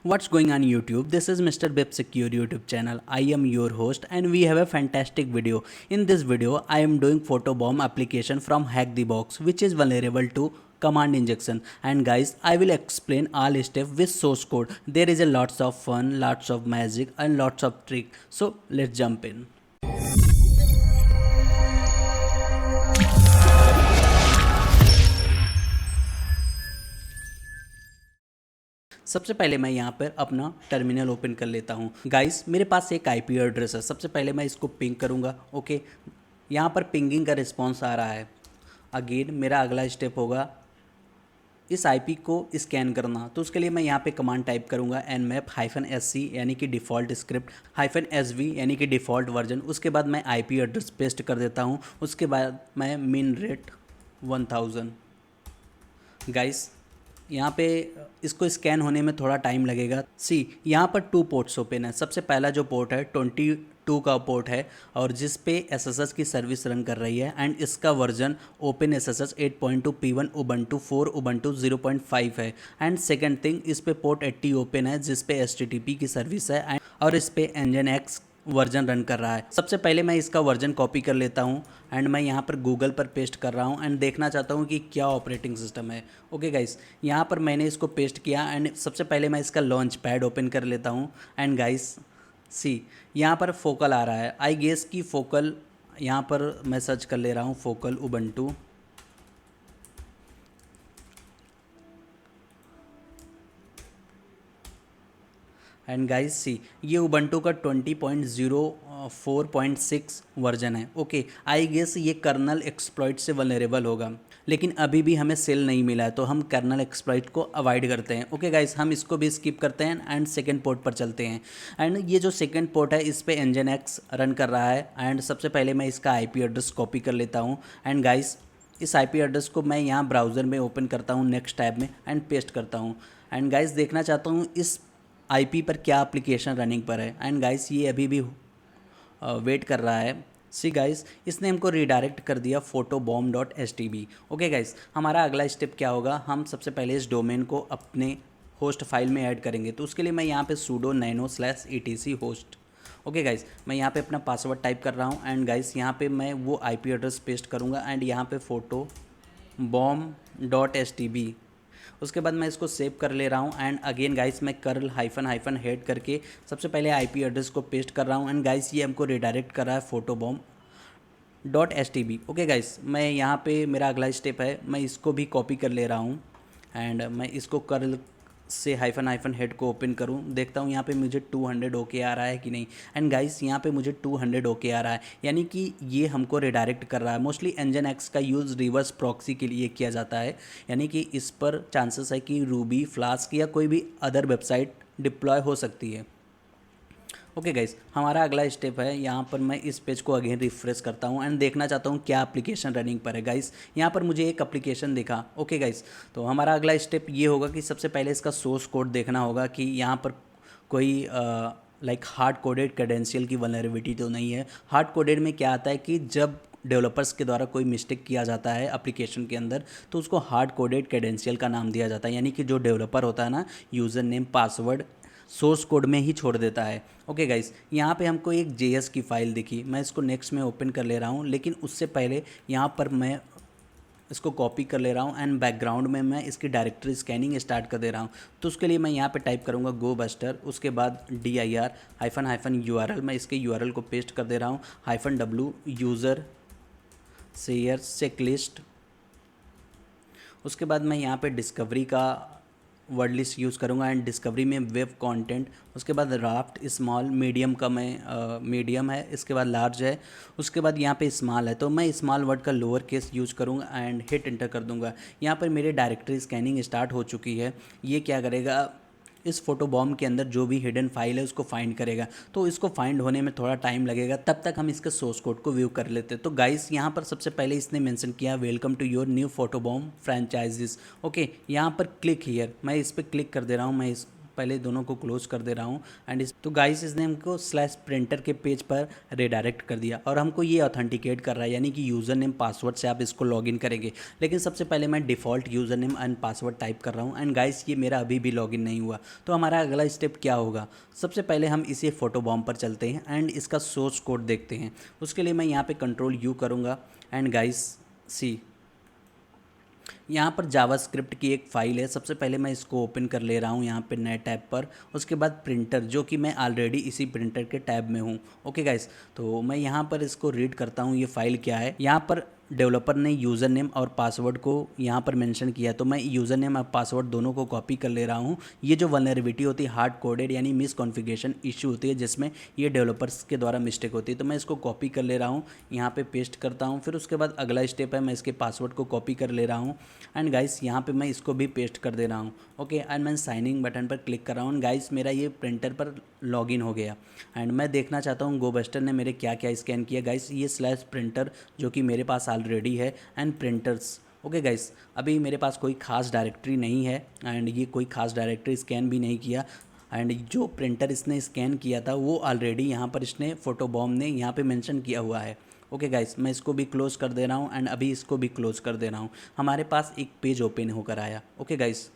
What's going on YouTube? This is Mr. Bip Secure YouTube channel. I am your host and we have a fantastic video. In this video, I am doing photobomb application from Hack the Box which is vulnerable to command injection. And guys, I will explain all steps with source code. There is a lots of fun, lots of magic and lots of trick. So let's jump in. सबसे पहले मैं यहाँ पर अपना terminal open कर लेता हूँ। Guys मेरे पास एक आईपी एड्रेस है। सबसे पहले मैं इसको पिंग करूँगा। ओके, यहाँ पर पिंगिंग का रिस्पॉन्स आ रहा है। अगेन मेरा अगला स्टेप होगा इस आईपी को स्कैन करना। तो उसके लिए मैं यहाँ पे कमांड टाइप करूँगा nmap-sc यानी कि डिफ़ॉल्ट स्क्रिप्ट -sv यानी कि डिफ़ॉल्ट वर्जन। उसके बाद मैं आईपी एड्रेस पेस्ट कर देता हूँ। उसके बाद मैं मिन रेट 1000। गाइस यहाँ पे इसको स्कैन होने में थोड़ा टाइम लगेगा। यहाँ पर 2 पोर्ट्स ओपन है। सबसे पहला जो पोर्ट है 22 का पोर्ट है और जिस पे एसएसएस की सर्विस रन कर रही है एंड इसका version open SSS 8.2 P1 Ubuntu 4 Ubuntu 0.5 है। एंड सेकंड थिंग, इस पे पोर्ट 80 ओपन है जिस पे एचटीटीपी की सर्विस है और इस पे nginx वर्जन रन कर रहा है। सबसे पहले मैं इसका वर्जन कॉपी कर लेता हूँ एंड मैं यहाँ पर गूगल पर पेस्ट कर रहा हूँ एंड देखना चाहता हूँ कि क्या ऑपरेटिंग सिस्टम है। ओके गाइस, यहाँ पर मैंने इसको पेस्ट किया एंड सबसे पहले मैं इसका लॉन्च पैड ओपन कर लेता हूँ एंड गाइस यहाँ पर फोकल आ रहा है। आई गेस की फोकल, यहाँ पर मैं सर्च कर ले रहा हूँ फोकल उबंटू। एंड गाइस ये उबंटू का 20.04.6 वर्जन है। ओके, आई गेस ये कर्नल एक्सप्लॉइट से वल्नरेबल होगा, लेकिन अभी भी हमें सेल नहीं मिला है तो हम कर्नल एक्सप्लॉइट को अवॉइड करते हैं। ओके गाइस, हम इसको भी स्किप करते हैं एंड सेकेंड पोर्ट पर चलते हैं। एंड ये जो सेकेंड पोर्ट है इस पर nginx रन कर रहा है एंड सबसे पहले मैं इसका आईपी एड्रेस कॉपी कर लेता हूँ एंड गाइस इस आईपी एड्रेस को मैं यहाँ ब्राउज़र में ओपन करता हूँ नेक्स्ट टैब में एंड पेस्ट करता हूँ। एंड गाइस देखना चाहता हूँ इस आईपी पर क्या एप्लीकेशन रनिंग पर है। एंड गाइस ये अभी भी वेट कर रहा है। गाइस इसने हमको रिडायरेक्ट कर दिया photobomb.htb। ओके गाइस, हमारा अगला स्टेप क्या होगा, हम सबसे पहले इस डोमेन को अपने होस्ट फाइल में ऐड करेंगे। तो उसके लिए मैं यहाँ पे sudo nano/etc host। Okay guys, मैं यहाँ पे अपना पासवर्ड टाइप कर रहा हूँ एंड गाइस यहाँ पे मैं वो आईपी एड्रेस पेस्ट करूँगा एंड यहाँ पे photobomb.htb। उसके बाद मैं इसको सेव कर ले रहा हूँ एंड अगेन गाइस मैं कर्ल हाइफन हेड करके सबसे पहले आईपी एड्रेस को पेस्ट कर रहा हूँ एंड गाइस ये हमको रिडायरेक्ट कर रहा है photobomb.htb। ओके गाइस, मैं यहाँ पे मेरा अगला स्टेप है, मैं इसको भी कॉपी कर ले रहा हूँ एंड मैं इसको कर्ल से हाइफन हेड को ओपन करूँ, देखता हूँ यहाँ पे मुझे 200 ओके आ रहा है कि नहीं। एंड गाइस यहाँ पे मुझे 200 ओके आ रहा है, यानी कि ये हमको रिडायरेक्ट कर रहा है। मोस्टली nginx का यूज़ रिवर्स प्रॉक्सी के लिए किया जाता है, यानी कि इस पर चांसेस है कि रूबी, फ्लास्क या कोई भी अदर वेबसाइट डिप्लॉय हो सकती है। ओके गाइस, हमारा अगला स्टेप है, यहाँ पर मैं इस पेज को अगेन रिफ्रेश करता हूँ एंड देखना चाहता हूँ क्या एप्लीकेशन रनिंग पर है। गाइस यहाँ पर मुझे एक एप्लीकेशन दिखा। ओके गाइस, तो हमारा अगला स्टेप ये होगा कि सबसे पहले इसका सोर्स कोड देखना होगा कि यहाँ पर कोई लाइक हार्ड कोडेड क्रेडेंशियल की वल्नरेबिलिटी तो नहीं है। हार्ड कोडेड में क्या आता है कि जब डेवलपर्स के द्वारा कोई मिस्टेक किया जाता है एप्लीकेशन के अंदर तो उसको हार्ड कोडेड क्रेडेंशियल का नाम दिया जाता है, यानी कि जो डेवलपर होता है ना, user name password source code में ही छोड़ देता है। ओके गाइस, यहाँ पे हमको एक JS की फ़ाइल दिखी, मैं इसको नेक्स्ट में ओपन कर ले रहा हूँ, लेकिन उससे पहले यहाँ पर मैं इसको कॉपी कर ले रहा हूँ एंड बैकग्राउंड में मैं इसकी डायरेक्टरी स्कैनिंग स्टार्ट कर दे रहा हूँ। तो उसके लिए मैं यहाँ पे टाइप करूँगा गो बस्टर, उसके बाद dir हाइफन URL, मैं इसके URL को पेस्ट कर दे रहा हूँ -w यूज़र शेयर चेकलिस्ट। उसके बाद मैं यहाँ पे डिस्कवरी का वर्ड लिस्ट यूज़ करूँगा एंड डिस्कवरी में वेब कंटेंट। उसके बाद राफ्ट स्मॉल मीडियम का मैं मीडियम है, इसके बाद लार्ज है, उसके बाद यहाँ पे स्मॉल है तो मैं स्मॉल वर्ड का लोअर केस यूज़ करूँगा एंड हिट इंटर कर दूँगा। यहाँ पर मेरी डायरेक्टरी स्कैनिंग स्टार्ट हो चुकी है। ये क्या करेगा, इस फोटोबॉम्ब के अंदर जो भी हिडन फाइल है उसको फाइंड करेगा, तो इसको फाइंड होने में थोड़ा टाइम लगेगा। तब तक हम इसके सोर्स कोड को व्यू कर लेते हैं। तो गाइस यहाँ पर सबसे पहले इसने मेंशन किया welcome to your new photobomb franchises. Okay, यहाँ पर क्लिक हियर, मैं इस पर क्लिक कर दे रहा हूँ, मैं इस पहले दोनों को क्लोज कर दे रहा हूँ एंड इस तो गाइस इसने हमको स्लैश प्रिंटर के पेज पर रिडायरेक्ट कर दिया और हमको ये ऑथेंटिकेट कर रहा है, यानी कि यूज़र नेम पासवर्ड से आप इसको लॉगिन करेंगे। लेकिन सबसे पहले मैं default user name and password type कर रहा हूँ एंड गाइस ये मेरा अभी भी लॉगिन नहीं हुआ। तो हमारा अगला स्टेप क्या होगा, सबसे पहले हम इसे फोटो बॉम्ब पर चलते हैं एंड इसका सोर्स कोड देखते हैं। उसके लिए मैं यहाँ पे कंट्रोल यू करूँगा एंड गाइस सी यहाँ पर जावास्क्रिप्ट की एक फ़ाइल है। सबसे पहले मैं इसको ओपन कर ले रहा हूँ यहाँ पे नए टैब पर। उसके बाद प्रिंटर, जो कि मैं ऑलरेडी इसी प्रिंटर के टैब में हूँ। ओके गाइस, तो मैं यहाँ पर इसको रीड करता हूँ ये फ़ाइल क्या है। यहाँ पर डेवलपर ने यूज़र नेम और पासवर्ड को यहाँ पर मेंशन किया, तो मैं यूज़र नेम और पासवर्ड दोनों को कॉपी कर ले रहा हूँ। ये जो वल्नरेबिलिटी होती है हार्ड कोडेड यानी मिस कॉन्फ़िगरेशन इशू होती है, जिसमें ये डेवलपर्स के द्वारा मिस्टेक होती है। तो मैं इसको कॉपी कर ले रहा हूँ, यहाँ पे पेस्ट करता हूँ। फिर उसके बाद अगला स्टेप है, मैं इसके पासवर्ड को कॉपी कर ले रहा हूँ एंड गाइस यहाँ पे मैं इसको भी पेस्ट कर दे रहा हूँ। ओके, एंड मैं साइनिंग बटन पर क्लिक कर रहा हूँ। गाइस मेरा ये प्रिंटर पर लॉगिन हो गया एंड मैं देखना चाहता हूँ गोबस्टर ने मेरे क्या क्या स्कैन किया। गाइस ये स्लैश प्रिंटर जो कि मेरे पास ऑलरेडी है एंड प्रिंटर्स। ओके गाइस, अभी मेरे पास कोई ख़ास डायरेक्टरी नहीं है एंड ये कोई ख़ास डायरेक्टरी स्कैन भी नहीं किया एंड जो प्रिंटर इसने स्कैन किया था वो ऑलरेडी यहाँ पर इसने फोटो बॉम्ब ने यहाँ पे मेंशन किया हुआ है। ओके गाइस, मैं इसको भी क्लोज़ कर दे रहा हूँ एंड अभी इसको भी क्लोज़ कर दे रहा हूँ। हमारे पास एक पेज ओपन होकर आया। ओके गाइस,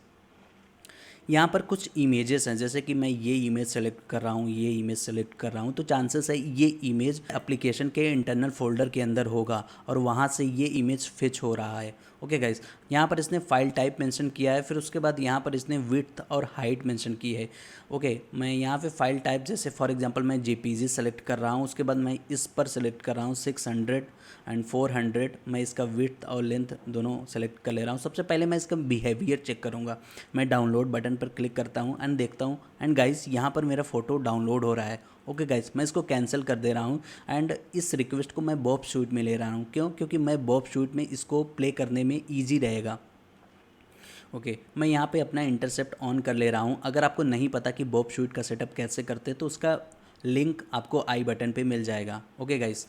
यहाँ पर कुछ इमेजेस हैं, जैसे कि मैं ये इमेज सेलेक्ट कर रहा हूँ, ये इमेज सेलेक्ट कर रहा हूँ, तो चांसेस है ये इमेज एप्लीकेशन के इंटरनल फोल्डर के अंदर होगा और वहाँ से ये इमेज फिच हो रहा है। ओके गाइस, यहाँ पर इसने फाइल टाइप मेंशन किया है, फिर उसके बाद यहाँ पर इसने विड्थ और हाइट मेंशन की है। ओके, मैं यहाँ पे फाइल टाइप जैसे फॉर एग्जांपल मैं जेपीजी सेलेक्ट कर रहा हूँ, उसके बाद मैं इस पर सेलेक्ट कर रहा हूँ 600 एंड 400। मैं इसका विड्थ और लेंथ दोनों सेलेक्ट कर ले रहा हूँ। सबसे पहले मैं इसका बिहेवियर चेक करूँगा। मैं डाउनलोड बटन पर क्लिक करता हूँ एंड देखता हूँ एंड गाइस यहाँ पर मेरा फ़ोटो डाउनलोड हो रहा है। ओके गाइस, मैं इसको कैंसिल कर दे रहा हूँ एंड इस रिक्वेस्ट को मैं बॉब शूट में ले रहा हूँ। क्यों? क्योंकि मैं बॉब शूट में इसको प्ले करने में ईजी रहेगा। ओके, मैं यहाँ पे अपना इंटरसेप्ट ऑन कर ले रहा हूँ। अगर आपको नहीं पता कि बॉब शूट का सेटअप कैसे करते तो उसका लिंक आपको आई बटन पे मिल जाएगा। ओके गाइस,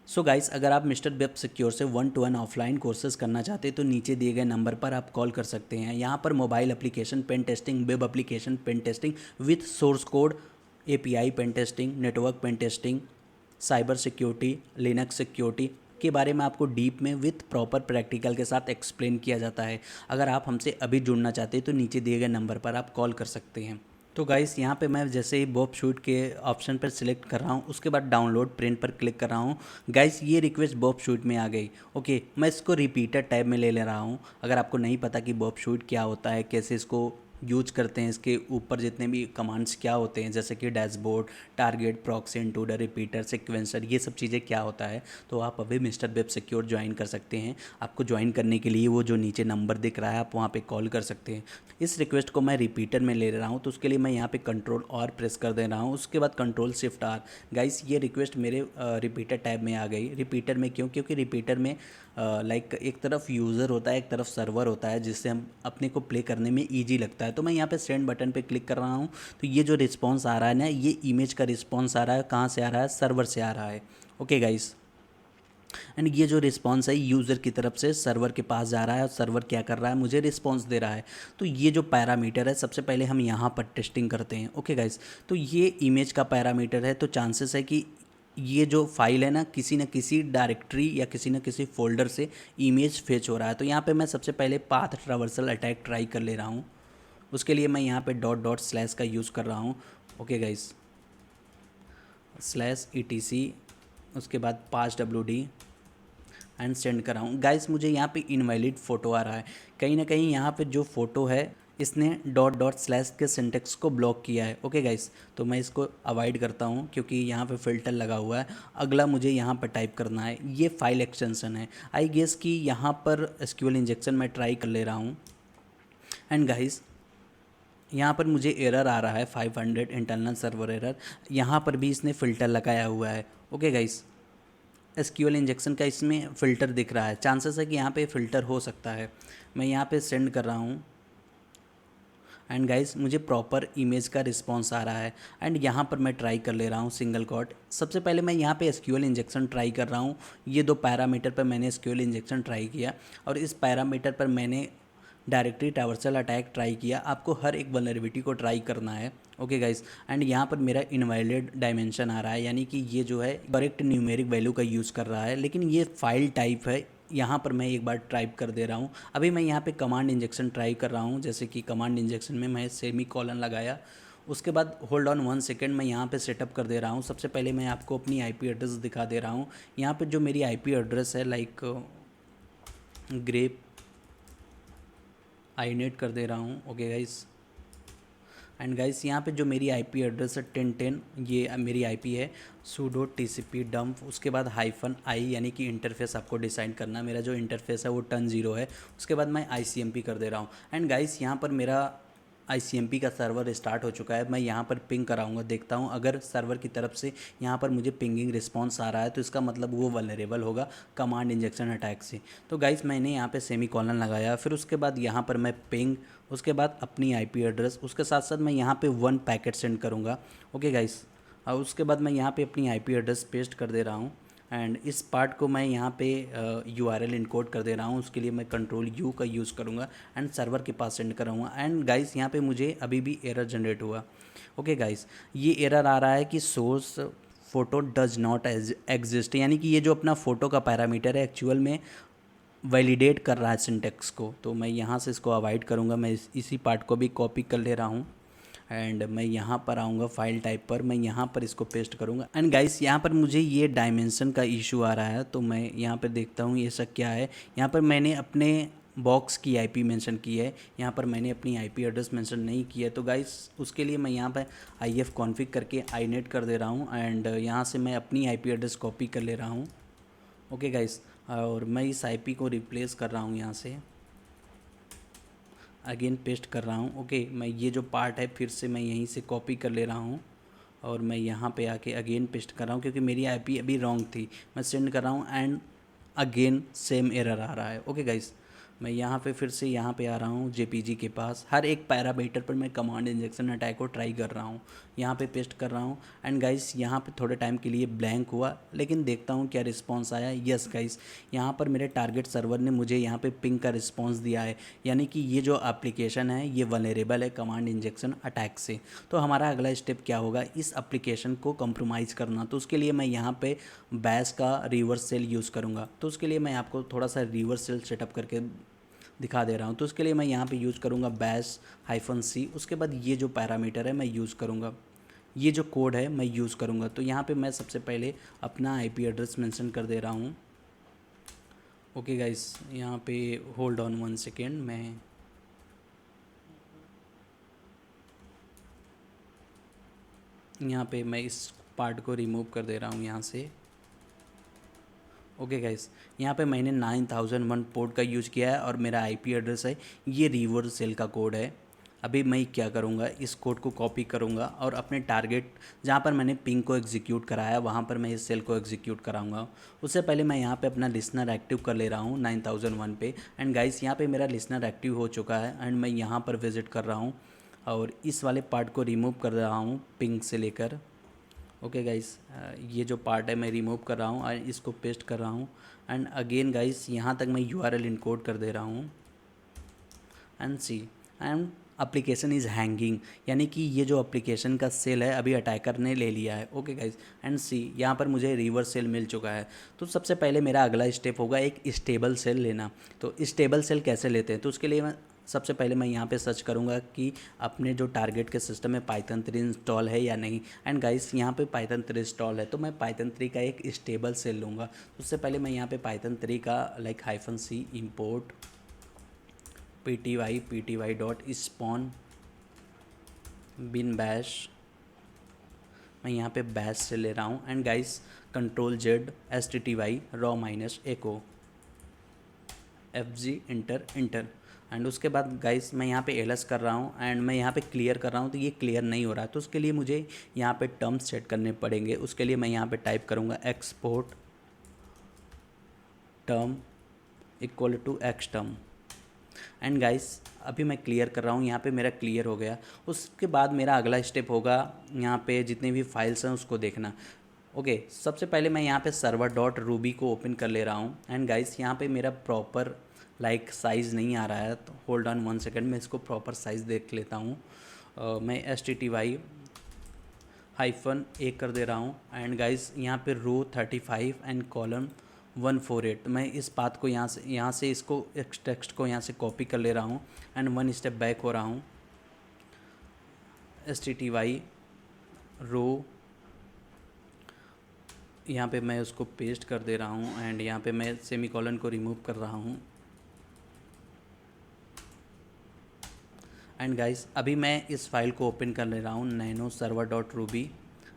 सो गाइस, अगर आप मिस्टर वेब सिक्योर से 1-to-1 ऑफलाइन कोर्सेज करना चाहते हैं तो नीचे दिए गए नंबर पर आप कॉल कर सकते हैं। यहाँ पर mobile application pen testing, web application pen testing with source code, API pen testing, network pen testing, cyber security, Linux security के बारे में आपको डीप में विथ प्रॉपर प्रैक्टिकल के साथ एक्सप्लेन किया जाता है। अगर आप हमसे अभी जुड़ना चाहते हैं तो नीचे दिए गए नंबर पर आप कॉल कर सकते हैं। तो गाइस यहाँ पे मैं जैसे ही बॉब शूट के ऑप्शन पर सिलेक्ट कर रहा हूँ, उसके बाद डाउनलोड प्रिंट पर क्लिक कर रहा हूँ। गाइस ये रिक्वेस्ट बॉब शूट में आ गई। ओके, मैं इसको रिपीटर टैब में ले रहा हूँ। अगर आपको नहीं पता कि बॉब शूट क्या होता है, कैसे इसको यूज करते हैं, इसके ऊपर जितने भी कमांड्स क्या होते हैं, जैसे कि dashboard, target, proxy, intruder, repeater, sequencer, ये सब चीज़ें क्या होता है, तो आप अभी मिस्टर वेब सिक्योर ज्वाइन कर सकते हैं। आपको ज्वाइन करने के लिए वो जो नीचे नंबर दिख रहा है आप वहाँ पे कॉल कर सकते हैं। इस रिक्वेस्ट को मैं रिपीटर में ले रहा हूँ, तो उसके लिए मैं यहाँ पे कंट्रोल और प्रेस कर दे रहा हूँ। उसके बाद कंट्रोल शिफ्ट आर। गाइस ये रिक्वेस्ट मेरे रिपीटर टैब में आ गई। रिपीटर में क्यों? क्योंकि रिपीटर में लाइक एक तरफ यूज़र होता है, एक तरफ सर्वर होता है, जिससे हम अपने को प्ले करने में ईजी लगता है। तो मैं यहाँ पे सेंड बटन पे क्लिक कर रहा हूँ, तो ये जो रिस्पॉन्स आ रहा है ना, ये इमेज का रिस्पॉन्स आ रहा है। कहाँ से आ रहा है? सर्वर से आ रहा है। ओके गाइस, एंड ये जो रिस्पॉन्स है यूज़र की तरफ से सर्वर के पास जा रहा है और सर्वर क्या कर रहा है? मुझे रिस्पॉन्स दे रहा है। तो ये जो पैरामीटर है सबसे पहले हम यहाँ पर टेस्टिंग करते हैं। ओके गाइस, तो ये इमेज का पैरामीटर है, तो चांसेस है कि ये जो फाइल है ना किसी डायरेक्टरी या किसी न किसी फोल्डर से इमेज फेच हो रहा है। तो यहाँ पे मैं सबसे पहले पाथ ट्रावर्सल अटैक ट्राई कर ले रहा हूँ। उसके लिए मैं यहाँ पे डॉट डॉट स्लैश का यूज़ कर रहा हूँ। ओके गाइस, स्लैश ETC, उसके बाद pass.wd एंड सेंड कर रहा हूँ। गाइस मुझे यहाँ पे इनवैलिड फ़ोटो आ रहा है। कहीं ना कहीं यहाँ पे जो फ़ोटो है इसने डॉट डॉट स्लैश के सिंटेक्स को ब्लॉक किया है। ओके गाइस, तो मैं इसको अवॉइड करता हूँ क्योंकि यहाँ पे फ़िल्टर लगा हुआ है। अगला मुझे यहाँ पर टाइप करना है, ये फाइल एक्सटेंशन है। आई गेस कि यहाँ पर SQL इंजेक्शन मैं ट्राई कर ले रहा हूँ एंड गाइस यहाँ पर मुझे एरर आ रहा है 500 इंटरनल सर्वर एरर। यहाँ पर भी इसने फ़िल्टर लगाया हुआ है। ओके गाइस, SQL इंजेक्शन का इसमें फ़िल्टर दिख रहा है, चांसेस है कि यहाँ पे फ़िल्टर हो सकता है। मैं यहाँ पे सेंड कर रहा हूँ एंड गाइस मुझे प्रॉपर इमेज का रिस्पांस आ रहा है एंड यहाँ पर मैं ट्राई कर ले रहा हूँ सिंगल कॉट। सबसे पहले मैं यहाँ पे SQL इंजेक्शन ट्राई कर रहा हूँ। ये 2 पैरामीटर पर मैंने SQL इंजेक्शन ट्राई किया और इस पैरामीटर पर मैंने डायरेक्टली ट्रैवर्सल अटैक ट्राई किया, आपको हर एक वल्नरेबिलिटी को ट्राई करना है। ओके गाइस, एंड यहाँ पर मेरा इनवैलिड डायमेंशन आ रहा है, यानी कि ये जो है करेक्ट न्यूमेरिक वैल्यू का यूज़ कर रहा है, लेकिन ये फाइल टाइप है। यहाँ पर मैं एक बार टाइप कर दे रहा हूँ। अभी मैं यहाँ पे कमांड इंजेक्शन ट्राई कर रहा हूँ, जैसे कि कमांड इंजेक्शन में मैं सेमी कॉलन लगाया, उसके बाद होल्ड ऑन 1 सेकेंड मैं यहाँ पे सेटअप कर दे रहा हूँ। सबसे पहले मैं आपको अपनी आईपी एड्रेस दिखा दे रहा हूँ। यहाँ पे जो मेरी आईपी एड्रेस है लाइक ग्रेप आईनेट कर दे रहा हूँ। ओके गाइस, एंड गाइस यहाँ पे जो मेरी आईपी एड्रेस है 1010, ये मेरी आईपी है sudo tcp dump, उसके बाद -i यानी कि इंटरफेस आपको डिसाइड करना। मेरा जो इंटरफेस है वो टर्न 0 है। उसके बाद मैं ICMP कर दे रहा हूँ। एंड गाइस यहाँ पर मेरा ICMP का सर्वर स्टार्ट हो चुका है। मैं यहाँ पर पिंग कराऊंगा, देखता हूँ अगर सर्वर की तरफ से यहाँ पर मुझे पिंगिंग रिस्पांस आ रहा है तो इसका मतलब वो वल्नरेबल होगा कमांड इंजेक्शन अटैक से। तो गाइस मैंने यहाँ पे सेमी कॉलन लगाया, फिर उसके बाद यहाँ पर मैं पिंग, उसके बाद अपनी आईपी एड्रेस, उसके साथ साथ मैं यहाँ पे 1 पैकेट सेंड करूँगा। ओके गाइस, और उसके बाद मैं यहाँ पे अपनी आईपी एड्रेस पेस्ट कर दे रहा हूँ। एंड इस पार्ट को मैं यहाँ पे URL इनकोड कर दे रहा हूँ। उसके लिए मैं कंट्रोल U का यूज़ करूँगा एंड सर्वर के पास सेंड करूँगा। एंड गाइस यहाँ पे मुझे अभी भी एरर जनरेट हुआ। ओके गाइस, ये एरर आ रहा है कि source photo does not exist, यानी कि ये जो अपना फ़ोटो का पैरामीटर है एक्चुअल में वैलिडेट कर रहा है सिंटेक्स को। तो मैं यहाँ से इसको अवॉइड करूँगा। मैं इसी पार्ट को भी कॉपी कर ले रहा हूँ एंड मैं यहाँ पर आऊँगा फाइल टाइप पर, मैं यहाँ पर इसको पेस्ट करूँगा। एंड गाइस यहाँ पर मुझे ये डायमेंशन का इशू आ रहा है, तो मैं यहाँ पर देखता हूँ ये सब क्या है। यहाँ पर मैंने अपने बॉक्स की आईपी मेंशन की है, यहाँ पर मैंने अपनी आईपी एड्रेस मेंशन नहीं की है। तो गाइस उसके लिए मैं यहाँ पर IF कॉन्फ़िग करके inet कर दे रहा हूँ एंड यहाँ से मैं अपनी आईपी एड्रेस कॉपी कर ले रहा हूँ। ओके गाइस, और मैं इस आईपी को रिप्लेस कर रहा हूँ, यहाँ से अगेन पेस्ट कर रहा हूँ। ओके, मैं ये जो पार्ट है फिर से मैं यहीं से कॉपी कर ले रहा हूँ और मैं यहाँ पे आके अगेन पेस्ट कर रहा हूँ, क्योंकि मेरी आईपी अभी रॉन्ग थी। मैं सेंड कर रहा हूँ एंड अगेन सेम एरर आ रहा है। ओके गाइस, मैं यहाँ पे फिर से यहाँ पे आ रहा हूँ JPG के पास। हर एक पैरामीटर पर मैं कमांड इंजेक्शन अटैक को ट्राई कर रहा हूँ, यहाँ पे पेस्ट कर रहा हूँ। एंड गाइस यहाँ पे थोड़े टाइम के लिए ब्लैंक हुआ, लेकिन देखता हूँ क्या रिस्पांस आया। यस गाइस, यहाँ पर मेरे टारगेट सर्वर ने मुझे यहाँ पे पिंग का रिस्पांस दिया है, यानी कि ये जो एप्लीकेशन है ये वल्नरेबल है कमांड इंजेक्शन अटैक से। तो हमारा अगला स्टेप क्या होगा, इस एप्लीकेशन को कंप्रोमाइज़ करना। तो उसके लिए मैं यहाँ पे बैश का रिवर्स सेल यूज़ करूँगा। तो उसके लिए मैं आपको थोड़ा सा रिवर्स सेल सेटअप करके दिखा दे रहा हूँ। तो उसके लिए मैं यहाँ पे यूज़ करूँगा बैश-c, उसके बाद ये जो पैरामीटर है मैं यूज़ करूँगा, ये जो कोड है मैं यूज़ करूँगा। तो यहाँ पे मैं सबसे पहले अपना आईपी एड्रेस मेंशन कर दे रहा हूँ। ओके गाइस, यहाँ पे होल्ड ऑन 1 सेकेंड, मैं यहाँ पे मैं इस पार्ट को रिमूव कर दे रहा हूँ यहाँ से। ओके गाइस, यहाँ पे मैंने 9001 पोर्ट का यूज़ किया है और मेरा आईपी एड्रेस है, ये रिवर्स सेल का कोड है। अभी मैं क्या करूँगा, इस कोड को कॉपी करूँगा और अपने टारगेट जहाँ पर मैंने पिंग को एग्जीक्यूट कराया वहाँ पर मैं इस सेल को एग्जीक्यूट कराऊँगा। उससे पहले मैं यहाँ पे अपना लिसनर एक्टिव कर ले रहा हूँ 9001 पे। एंड गाइस यहाँ पे मेरा लिसनर एक्टिव हो चुका है एंड मैं यहाँ पर विज़िट कर रहा हूँ और इस वाले पार्ट को रिमूव कर रहा हूँ पिंग से लेकर। ओके गाइस, ये जो पार्ट है मैं रिमूव कर रहा हूँ और इसको पेस्ट कर रहा हूँ। एंड अगेन गाइस यहाँ तक मैं URL इनकोड कर दे रहा हूँ and see and application is hanging, यानी कि ये जो एप्लीकेशन का सेल है अभी अटैकर ने ले लिया है। ओके गाइस, एंड सी यहाँ पर मुझे रिवर्स सेल मिल चुका है। तो सबसे पहले मेरा अगला स्टेप होगा एक स्टेबल सेल लेना। तो स्टेबल सेल कैसे लेते हैं, तो उसके लिए मैं सबसे पहले मैं यहाँ पे सर्च करूँगा कि अपने जो टारगेट के सिस्टम में पाइथन 3 इंस्टॉल है या नहीं। एंड गाइस यहाँ पे पाइथन 3 इंस्टॉल है, तो मैं पाइथन 3 का एक स्टेबल सेल लूँगा। उससे पहले मैं यहाँ पे पाइथन 3 का like -c import pty.spawn bin bash, मैं यहाँ पे बैश से ले रहा हूँ। And guys Ctrl+Z stty raw -echo fg inter. And उसके बाद गाइस मैं यहाँ पे ls कर रहा हूँ एंड मैं यहाँ पे क्लियर कर रहा हूँ, तो ये क्लियर नहीं हो रहा है। तो उसके लिए मुझे यहाँ पे टर्म्स सेट करने पड़ेंगे। उसके लिए मैं यहाँ पे टाइप करूँगा export term equal to x term. And guys अभी मैं क्लियर कर रहा हूँ, यहाँ पे मेरा क्लियर हो गया। उसके बाद मेरा अगला स्टेप होगा यहाँ पे जितने भी फाइल्स हैं उसको देखना। ओके, सबसे पहले मैं यहाँ पे server.ruby को ओपन कर ले रहा हूँ। एंड गाइस यहाँ पे मेरा प्रॉपर लाइक साइज़ नहीं आ रहा है, तो होल्ड ऑन 1 सेकेंड, मैं इसको प्रॉपर साइज़ देख लेता हूँ। मैं STTY-A कर दे रहा हूँ एंड गाइस यहाँ पे रो 35 एंड कॉलम 148। मैं इस बात को यहाँ से इसको टेक्स्ट को यहाँ से कॉपी कर ले रहा हूँ एंड 1 स्टेप बैक हो रहा हूँ। STTY रो यहाँ पे मैं उसको पेस्ट कर दे रहा हूँ एंड यहाँ पे मैं सेमीकोलन को रिमूव कर रहा हूँ। एंड गाइस अभी मैं इस फाइल को ओपन कर ले रहा हूँ nanoserver.ruby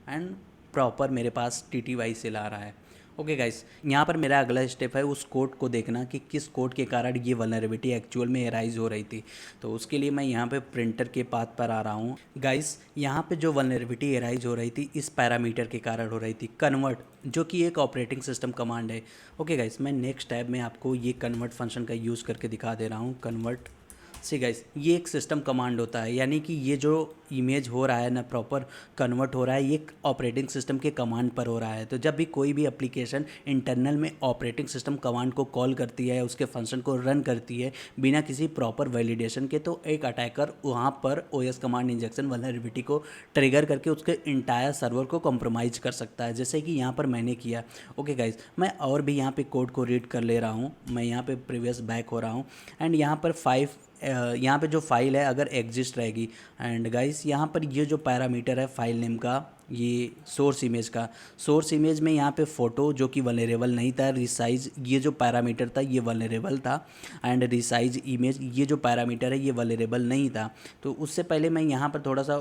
एंड प्रॉपर मेरे पास TTY से ला रहा है। ओके गाइस, यहाँ पर मेरा अगला स्टेप है उस कोड को देखना कि किस कोड के कारण ये वल्नरेबिलिटी एक्चुअल में एराइज हो रही थी। तो उसके लिए मैं यहाँ पे प्रिंटर के पाथ पर आ रहा हूँ। गाइस यहाँ पे जो वल्नरेबिलिटी एराइज हो रही थी इस पैरामीटर के कारण हो रही थी, कन्वर्ट, जो कि एक ऑपरेटिंग सिस्टम कमांड है। ओके गाइस, मैं नेक्स्ट टैब में आपको ये कन्वर्ट फंक्शन का यूज़ करके दिखा दे रहा हूँ। कन्वर्ट सी गाइस, ये एक सिस्टम कमांड होता है, यानी कि ये जो इमेज हो रहा है ना प्रॉपर कन्वर्ट हो रहा है, ये ऑपरेटिंग सिस्टम के कमांड पर हो रहा है। तो जब भी कोई भी एप्लीकेशन इंटरनल में ऑपरेटिंग सिस्टम कमांड को कॉल करती है, उसके फंक्शन को रन करती है बिना किसी प्रॉपर वैलिडेशन के, तो एक अटैकर वहाँ पर ओएस कमांड इंजेक्शन वल्नरेबिलिटी को ट्रिगर करके उसके इंटायर सर्वर को कॉम्प्रोमाइज़ कर सकता है, जैसे कि यहाँ पर मैंने किया। ओके गाइज, मैं और भी यहाँ पे कोड को रीड कर ले रहा हूँ। मैं यहाँ पे प्रीवियस बैक हो रहा हूँ एंड यहाँ पर यहाँ पे जो फाइल है अगर एग्जिस्ट रहेगी एंड गाइस यहाँ पर ये जो पैरामीटर है फाइल नेम का, ये सोर्स इमेज में यहाँ पे फ़ोटो जो कि वल्नरेबल नहीं था, रिसाइज ये जो पैरामीटर था ये वल्नरेबल था एंड रिसाइज इमेज ये जो पैरामीटर है ये वल्नरेबल नहीं था। तो उससे पहले मैं यहाँ पर थोड़ा सा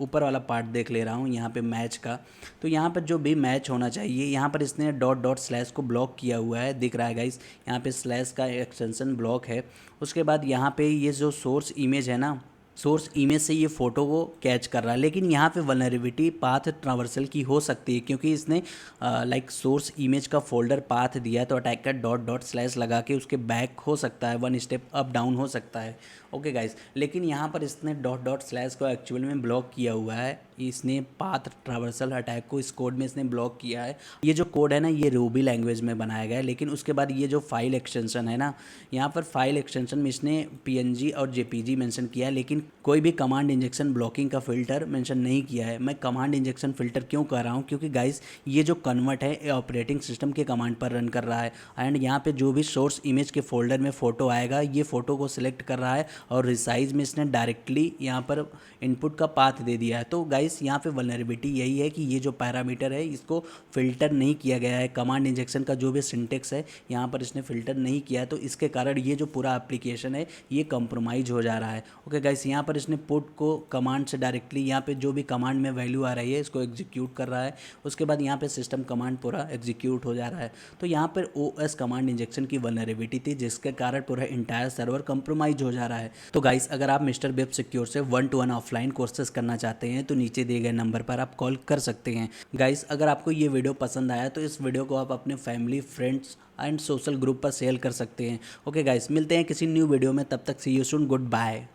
ऊपर वाला पार्ट देख ले रहा हूँ यहाँ पे मैच का। तो यहाँ पर जो भी मैच होना चाहिए, यहाँ पर इसने डॉट डॉट स्लैश को ब्लॉक किया हुआ है, दिख रहा है गाइस, यहाँ पे स्लैश का एक्सटेंशन ब्लॉक है। उसके बाद यहाँ पे ये जो सोर्स इमेज है ना, सोर्स इमेज से ये फ़ोटो को कैच कर रहा है, लेकिन यहाँ पे वल्नरेबिलिटी पाथ ट्रावर्सल की हो सकती है क्योंकि इसने लाइक सोर्स इमेज का फोल्डर पाथ दिया है, तो अटैकर डॉट डॉट स्लैश लगा के उसके बैक हो सकता है, 1 स्टेप अप डाउन हो सकता है। ओके गाइस, लेकिन यहाँ पर इसने डॉट डॉट स्लैश को एक्चुअल में ब्लॉक किया हुआ है, इसने पाथ ट्रावर्सल अटैक को इस कोड में इसने ब्लॉक किया है। ये जो कोड है ना ये रूबी लैंग्वेज में बनाया गया है, लेकिन उसके बाद ये जो फाइल एक्सटेंशन है ना, यहाँ पर फाइल एक्सटेंशन में इसने PNG और JPG मेंशन किया है, लेकिन कोई भी कमांड इंजेक्शन ब्लॉकिंग का फ़िल्टर मेंशन नहीं किया है। मैं कमांड इंजेक्शन फ़िल्टर क्यों कर रहा हूँ, क्योंकि गाइस ये जो कन्वर्ट है ये ऑपरेटिंग सिस्टम के कमांड पर रन कर रहा है एंड यहाँ पे जो भी सोर्स इमेज के फोल्डर में फ़ोटो आएगा ये फ़ोटो को सिलेक्ट कर रहा है और रिसाइज में इसने डायरेक्टली यहाँ पर इनपुट का पाथ दे दिया है। तो गाइस यहाँ पे वल्नरेबिलिटी यही है कि ये जो पैरामीटर है इसको फ़िल्टर नहीं किया गया है, कमांड इंजेक्शन का जो भी सिंटेक्स है यहाँ पर इसने फ़िल्टर नहीं किया है, तो इसके कारण ये जो पूरा एप्लीकेशन है ये कॉम्प्रोमाइज़ हो जा रहा है। ओके गाइस, यहाँ पर इसने पुट को कमांड से डायरेक्टली यहाँ पे जो भी कमांड में वैल्यू आ रही है इसको एग्जीक्यूट कर रहा है, उसके बाद यहाँ पे सिस्टम कमांड पूरा एग्जीक्यूट हो जा रहा है। तो यहाँ पर OS कमांड इंजेक्शन की वल्नरेबिलिटी थी जिसके कारण पूरा इंटायर सर्वर कॉम्प्रोमाइज हो जा रहा है। तो गाइस अगर आप मिस्टर वेब सिक्योर से 1-to-1 ऑफलाइन कोर्सेज करना चाहते हैं तो नीचे दिए गए नंबर पर आप कॉल कर सकते हैं। गाइस अगर आपको ये वीडियो पसंद आया तो इस वीडियो को आप अपने family, friends and social group पर शेयर कर सकते हैं। ओके गाइस, मिलते हैं किसी न्यू वीडियो में, तब तक सी यू सून, गुड बाय।